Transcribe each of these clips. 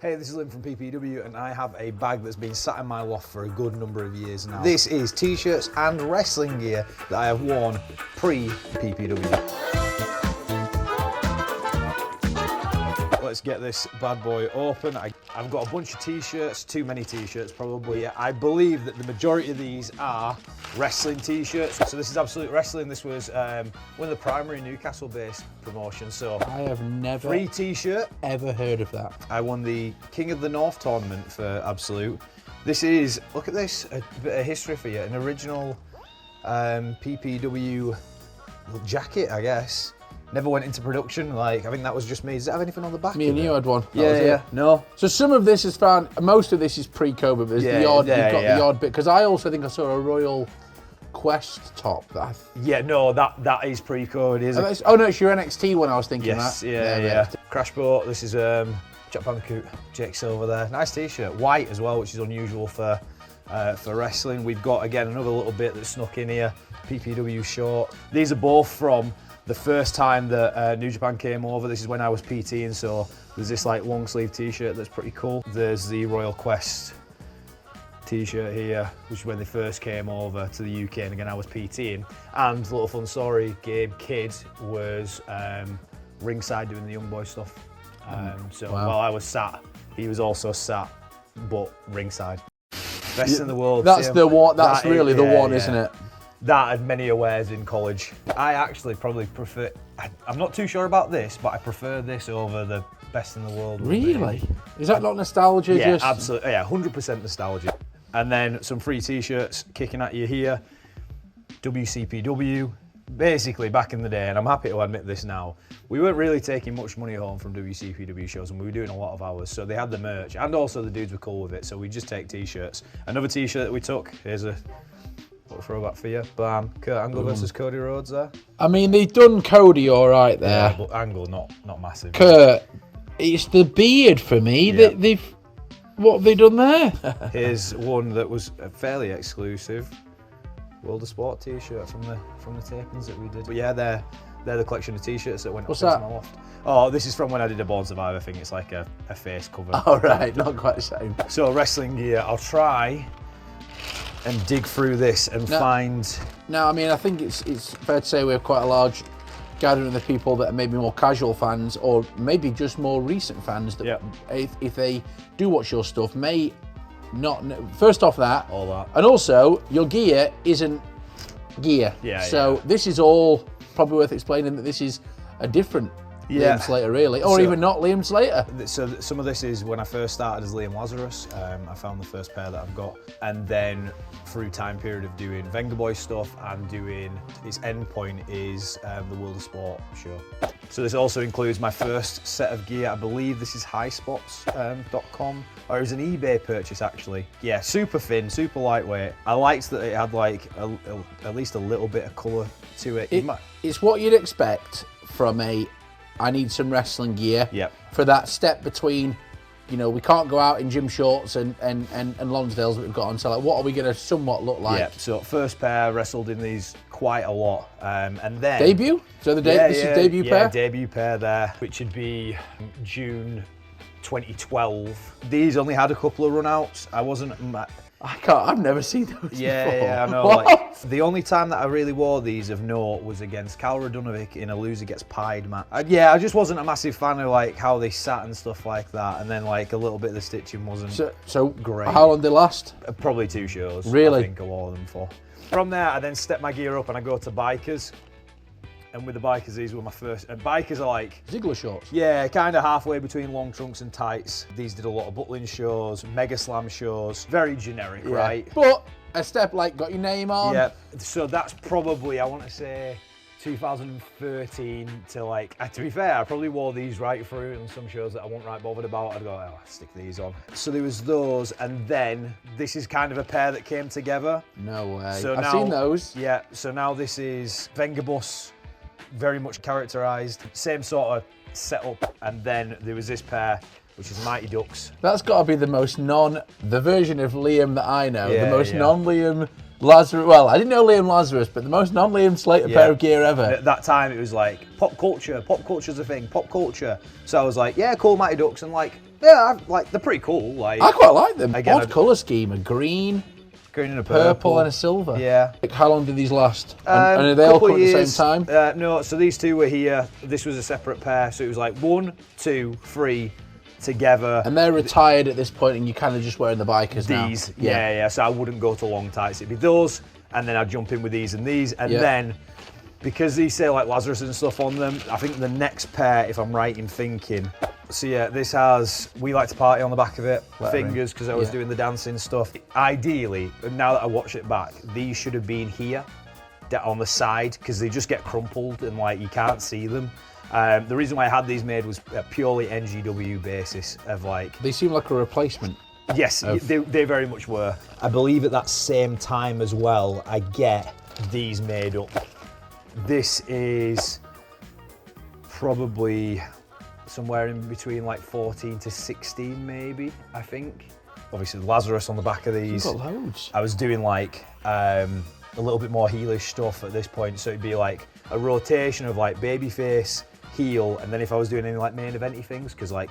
Hey, this is Liam from PPW and I have a bag that's been sat in my loft for a good number of years now. This is t-shirts and wrestling gear that I have worn pre-PPW. Let's get this bad boy open. I've got a bunch of t-shirts, too many t-shirts probably. I believe that the majority of these are wrestling t-shirts. So this is Absolute Wrestling. This was one of the primary Newcastle-based promotions. So I have never free t-shirt. ever heard of that. I won the King of the North tournament for Absolute. This is, look at this, a bit of history for you. An original PPW jacket, I guess. Never went into production, like, I think that was just me. Does it have anything on the back? Me and you had one. Yeah. No. So some of this is found, most of this is pre-COVID, but there's the odd, you've got the odd bit, because I also think I saw a Royal Quest top. Yeah, no, that is pre-COVID, isn't it? Oh no, it's your NXT one I was thinking yes, that. Yeah. Crash Boat, this is Jack Bandicoot, Jake Silver there. Nice t-shirt, white as well, which is unusual for wrestling. We've got, again, another little bit that's snuck in here, PPW short. These are both from the first time that New Japan came over. This is when I was PTing, so there's this like long sleeve t-shirt that's pretty cool. There's the Royal Quest t-shirt here, which is when they first came over to the UK, and again I was PTing. And little fun story, Gabe Kidd was ringside doing the young boy stuff. So wow. While I was sat, he was also sat, but ringside. Best in the world. That's the one. That's really the one, isn't it? That had many awares in college. I actually probably prefer, I'm not too sure about this, but I prefer this over the best in the world. Really? Is that not nostalgia? Yeah, absolutely. Yeah, 100% nostalgia. And then some free t-shirts kicking at you here. WCPW. Basically, back in the day, and I'm happy to admit this now, we weren't really taking much money home from WCPW shows, and we were doing a lot of hours. So they had the merch, and also the dudes were cool with it. So we just take t-shirts. Another t-shirt that we took, here's a throwback for you. Bam. Kurt Angle versus Cody Rhodes there. I mean, they've done Cody all right there. Yeah, but Angle not massive. Kurt, it's the beard for me. Yeah. What have they done there? Here's one that was fairly exclusive. World of Sport t-shirt from the tapings that we did. But yeah, they're the collection of t-shirts that went up into my loft. Oh, this is from when I did a Born Survivor thing. It's like a face cover. All right, not quite the same. So wrestling gear, I'll try and dig through this and find. No, I mean, I think it's fair to say we have quite a large gathering of people that are maybe more casual fans, or maybe just more recent fans that, if they do watch your stuff, may not know. First off, all that, and also your gear isn't gear. So this is all probably worth explaining that this is a different Liam Slater, really, or even not Liam Slater. So some of this is when I first started as Liam Lazarus. I found the first pair that I've got, and then through time period of doing Venga Boy stuff and doing its end point is the World of Sport show. So this also includes my first set of gear. I believe this is highspots.com, or it was an eBay purchase actually. Yeah, super thin, super lightweight. I liked that it had like at least a little bit of colour to it. It's what you'd expect from I need some wrestling gear for that step between, you know, we can't go out in gym shorts and Lonsdales that we've got on, so like, what are we going to somewhat look like? Yeah, so first pair, wrestled in these quite a lot, and then... Debut? So this is debut pair? Yeah, debut pair there, which would be June 2012. These only had a couple of run-outs. I've never seen those before. Yeah, I know. Like, the only time that I really wore these of note was against Cal Radunovic in a loser gets pied match. I just wasn't a massive fan of like how they sat and stuff like that, and then like a little bit of the stitching wasn't so great. How long did they last? Probably 2 shows. Really? I think I wore them for. From there, I then step my gear up and I go to bikers. And with the bikers, these were my first. And bikers are like Ziggler shorts. Yeah, kind of halfway between long trunks and tights. These did a lot of Butlin shows, Mega Slam shows. Very generic, right? But a step like got your name on. Yeah. So that's probably, I want to say, 2013 to like. To be fair, I probably wore these right through, and some shows that I wasn't right bothered about, I'd go, oh, I'll stick these on. So there was those, and then this is kind of a pair that came together. No way. So I've seen those. Yeah. So now this is Vengabus. Very much characterised, same sort of setup, and then there was this pair, which is Mighty Ducks. That's got to be the version of Liam that I know, the most non-Liam Lazarus. Well, I didn't know Liam Lazarus, but the most non-Liam Slater pair of gear ever. At that time, it was like pop culture's a thing, pop culture. So I was like, yeah, cool, Mighty Ducks, and like Yeah, they're pretty cool. Like I quite like them. Again, odd colour scheme, a green, and a purple and a silver. Yeah. Like, how long did these last? And are they all come at the same time? No, so these two were here. This was a separate pair, so it was like 1, 2, 3 together. And they're retired at this point, and you're kind of just wearing the bikers now. These, yeah. So I wouldn't go to long tights. It'd be those, and then I'd jump in with these, and then because these say like Lazarus and stuff on them, I think the next pair, if I'm right in thinking. So yeah, this has "We Like to Party" on the back of it. Fingers, because I was doing the dancing stuff. Ideally, now that I watch it back, these should have been here on the side, because they just get crumpled and like you can't see them. The reason why I had these made was a purely NGW basis of like... They seem like a replacement. Yes, they very much were. I believe at that same time as well, I get these made up. This is probably somewhere in between like 14 to 16 maybe, I think. Obviously Lazarus on the back of these. You've got loads. I was doing like a little bit more heelish stuff at this point, so it'd be like a rotation of like babyface, heel, and then if I was doing any like main eventy things, because like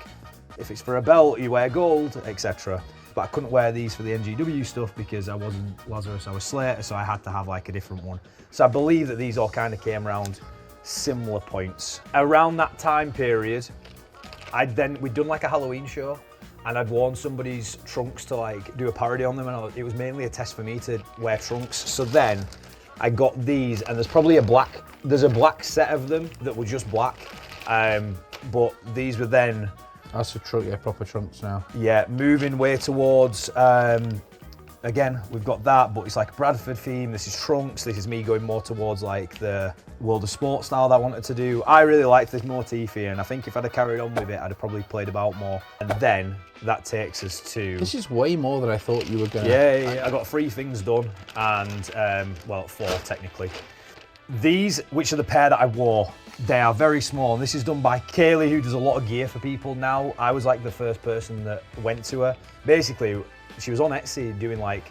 if it's for a belt you wear gold, etc. But I couldn't wear these for the NGW stuff because I wasn't Lazarus, I was Slater, so I had to have like a different one. So I believe that these all kind of came around similar points. Around that time period, we'd done like a Halloween show, and I'd worn somebody's trunks to like do a parody on them, and it was mainly a test for me to wear trunks. So then I got these, and there's a black set of them that were just black, but these were then... That's a trunk, yeah, proper trunks now. Yeah, moving way towards, again, we've got that, but it's like a Bradford theme. This is trunks. This is me going more towards like the World of Sport style that I wanted to do. I really liked this motif here, and I think if I'd have carried on with it, I'd have probably played about more. And then that takes us to... This is way more than I thought you were going to... Yeah, I got 3 things done, and, well, 4 technically. These, which are the pair that I wore, they are very small, and this is done by Kaylee, who does a lot of gear for people now. I was like the first person that went to her. Basically, she was on Etsy doing like,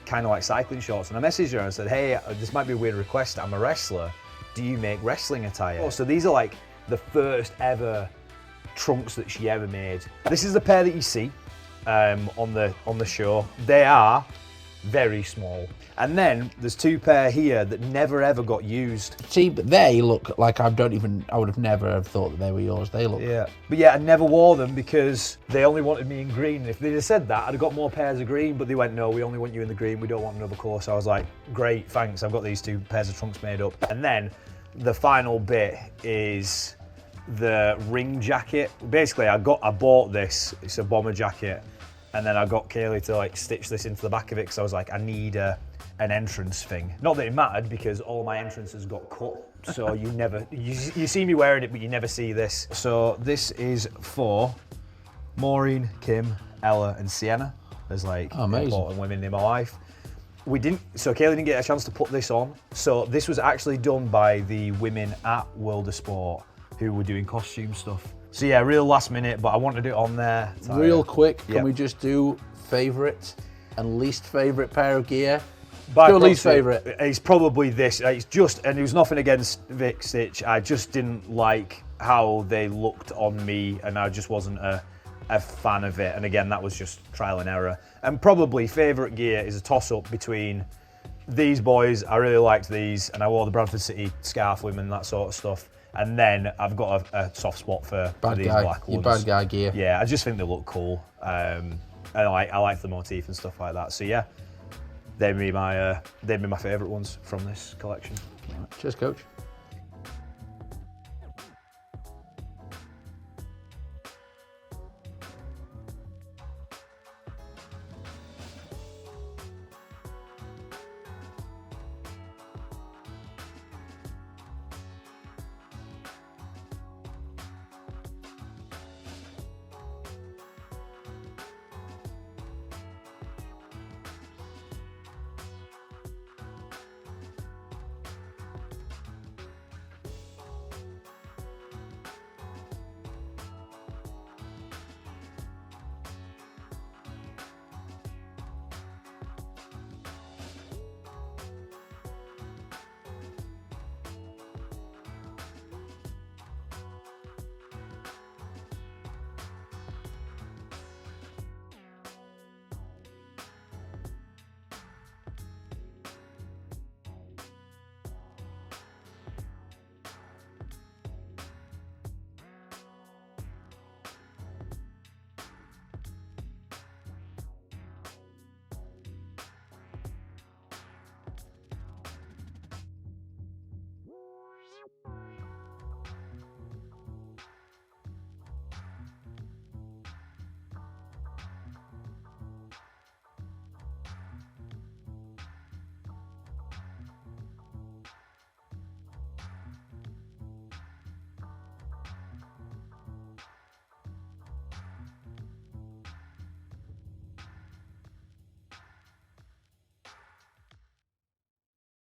kind of like cycling shorts, and I messaged her and said, hey, this might be a weird request, I'm a wrestler. Do you make wrestling attire? Oh, so these are like the first ever trunks that she ever made. This is the pair that you see on the show. They are very small. And then there's 2 pair here that never ever got used. See, but they look like I would have never have thought that they were yours. They look... Yeah. But yeah, I never wore them because they only wanted me in green. If they'd have said that, I'd have got more pairs of green, but they went, no, we only want you in the green, we don't want another colour. So I was like, great, thanks, I've got these 2 pairs of trunks made up. And then the final bit is the ring jacket. Basically, I bought this, it's a bomber jacket, and then I got Kaylee to like stitch this into the back of it because I was like, I need an entrance thing. Not that it mattered because all my entrances got cut, so you see me wearing it, but you never see this. So this is for Maureen, Kim, Ella, and Sienna. There's like important women in my life. So Kaylee didn't get a chance to put this on. So this was actually done by the women at World of Sport who were doing costume stuff. So yeah, real last minute, but I wanted it on there. Real quick, can we just do favourite and least favourite pair of gear? Your least favourite? It's probably this. It's just, and it was nothing against Vic Stitch. I just didn't like how they looked on me, and I just wasn't a fan of it. And again, that was just trial and error. And probably favourite gear is a toss-up between these boys. I really liked these, and I wore the Bradford City scarf with them and that sort of stuff. And then I've got a soft spot for these black ones. Your bad guy gear. Yeah, I just think they look cool. And I like the motif and stuff like that. So yeah. They'd be my favourite ones from this collection. Cheers, coach.